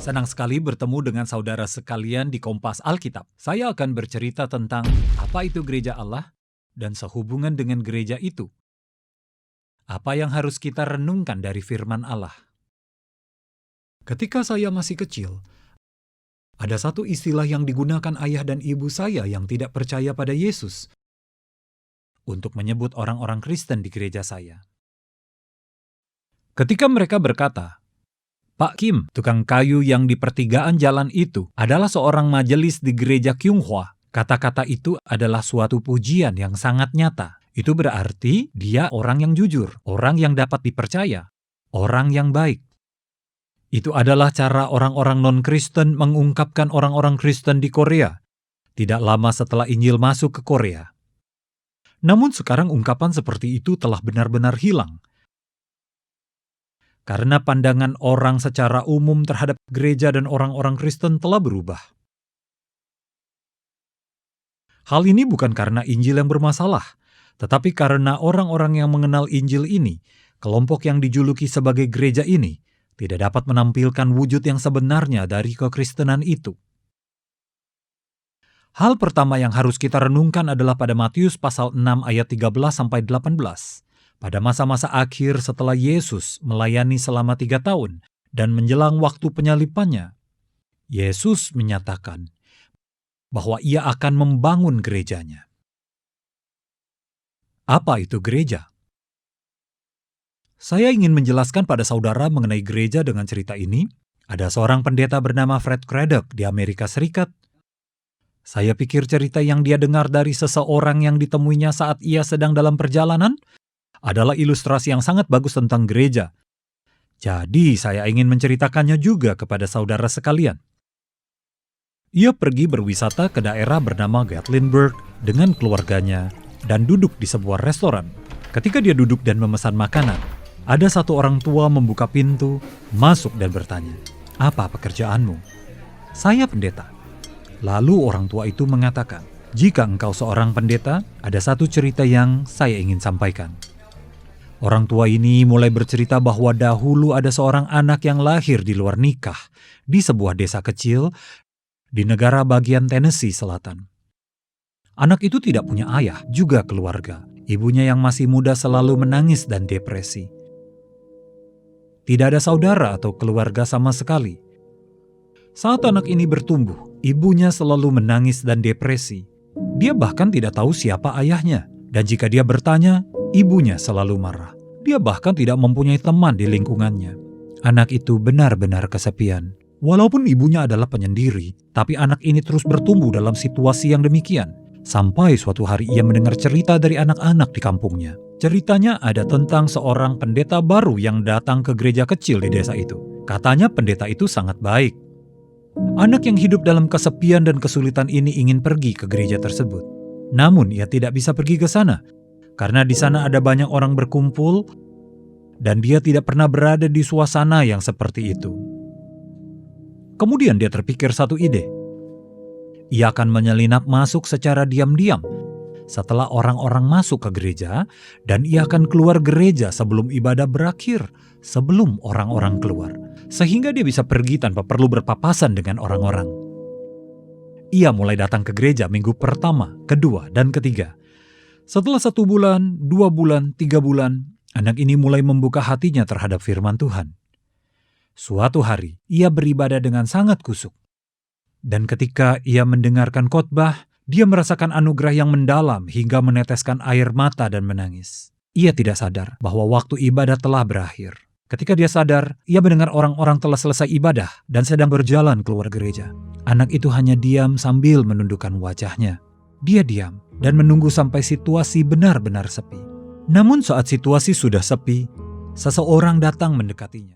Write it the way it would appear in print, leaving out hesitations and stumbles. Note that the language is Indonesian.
Senang sekali bertemu dengan saudara sekalian di Kompas Alkitab. Saya akan bercerita tentang apa itu gereja Allah dan sehubungan dengan gereja itu. Apa yang harus kita renungkan dari firman Allah? Ketika saya masih kecil, ada satu istilah yang digunakan ayah dan ibu saya yang tidak percaya pada Yesus untuk menyebut orang-orang Kristen di gereja saya. Ketika mereka berkata, "Pak Kim, tukang kayu yang di pertigaan jalan itu adalah seorang majelis di gereja Kyunghwa." Kata-kata itu adalah suatu pujian yang sangat nyata. Itu berarti dia orang yang jujur, orang yang dapat dipercaya, orang yang baik. Itu adalah cara orang-orang non-Kristen mengungkapkan orang-orang Kristen di Korea, tidak lama setelah Injil masuk ke Korea. Namun sekarang ungkapan seperti itu telah benar-benar hilang. Karena pandangan orang secara umum terhadap gereja dan orang-orang Kristen telah berubah. Hal ini bukan karena Injil yang bermasalah, tetapi karena orang-orang yang mengenal Injil ini, kelompok yang dijuluki sebagai gereja ini, tidak dapat menampilkan wujud yang sebenarnya dari kekristenan itu. Hal pertama yang harus kita renungkan adalah pada Matius pasal 6 ayat 13-18. Pada masa-masa akhir setelah Yesus melayani selama 3 tahun dan menjelang waktu penyalipannya, Yesus menyatakan bahwa ia akan membangun gerejanya. Apa itu gereja? Saya ingin menjelaskan pada saudara mengenai gereja dengan cerita ini. Ada seorang pendeta bernama Fred Craddock di Amerika Serikat. Saya pikir cerita yang dia dengar dari seseorang yang ditemuinya saat ia sedang dalam perjalanan adalah ilustrasi yang sangat bagus tentang gereja. Jadi saya ingin menceritakannya juga kepada saudara sekalian. Ia pergi berwisata ke daerah bernama Gatlinburg dengan keluarganya dan duduk di sebuah restoran. Ketika dia duduk dan memesan makanan, ada satu orang tua membuka pintu, masuk dan bertanya, "Apa pekerjaanmu?" "Saya pendeta." Lalu orang tua itu mengatakan, "Jika engkau seorang pendeta, ada satu cerita yang saya ingin sampaikan." Orang tua ini mulai bercerita bahwa dahulu ada seorang anak yang lahir di luar nikah di sebuah desa kecil di negara bagian Tennessee Selatan. Anak itu tidak punya ayah, juga keluarga. Ibunya yang masih muda selalu menangis dan depresi. Tidak ada saudara atau keluarga sama sekali. Saat anak ini bertumbuh, ibunya selalu menangis dan depresi. Dia bahkan tidak tahu siapa ayahnya. Dan jika dia bertanya, ibunya selalu marah. Dia bahkan tidak mempunyai teman di lingkungannya. Anak itu benar-benar kesepian. Walaupun ibunya adalah penyendiri, tapi anak ini terus bertumbuh dalam situasi yang demikian. Sampai suatu hari ia mendengar cerita dari anak-anak di kampungnya. Ceritanya ada tentang seorang pendeta baru yang datang ke gereja kecil di desa itu. Katanya pendeta itu sangat baik. Anak yang hidup dalam kesepian dan kesulitan ini ingin pergi ke gereja tersebut. Namun ia tidak bisa pergi ke sana, karena di sana ada banyak orang berkumpul, dan dia tidak pernah berada di suasana yang seperti itu. Kemudian dia terpikir satu ide. Ia akan menyelinap masuk secara diam-diam setelah orang-orang masuk ke gereja, dan ia akan keluar gereja sebelum ibadah berakhir, sebelum orang-orang keluar, sehingga dia bisa pergi tanpa perlu berpapasan dengan orang-orang. Ia mulai datang ke gereja minggu pertama, kedua, dan ketiga. Setelah 1 bulan, 2 bulan, 3 bulan, anak ini mulai membuka hatinya terhadap firman Tuhan. Suatu hari, ia beribadah dengan sangat kusuk. Dan ketika ia mendengarkan khotbah, dia merasakan anugerah yang mendalam hingga meneteskan air mata dan menangis. Ia tidak sadar bahwa waktu ibadah telah berakhir. Ketika dia sadar, ia mendengar orang-orang telah selesai ibadah dan sedang berjalan keluar gereja. Anak itu hanya diam sambil menundukkan wajahnya. Dia diam dan menunggu sampai situasi benar-benar sepi. Namun saat situasi sudah sepi, seseorang datang mendekatinya.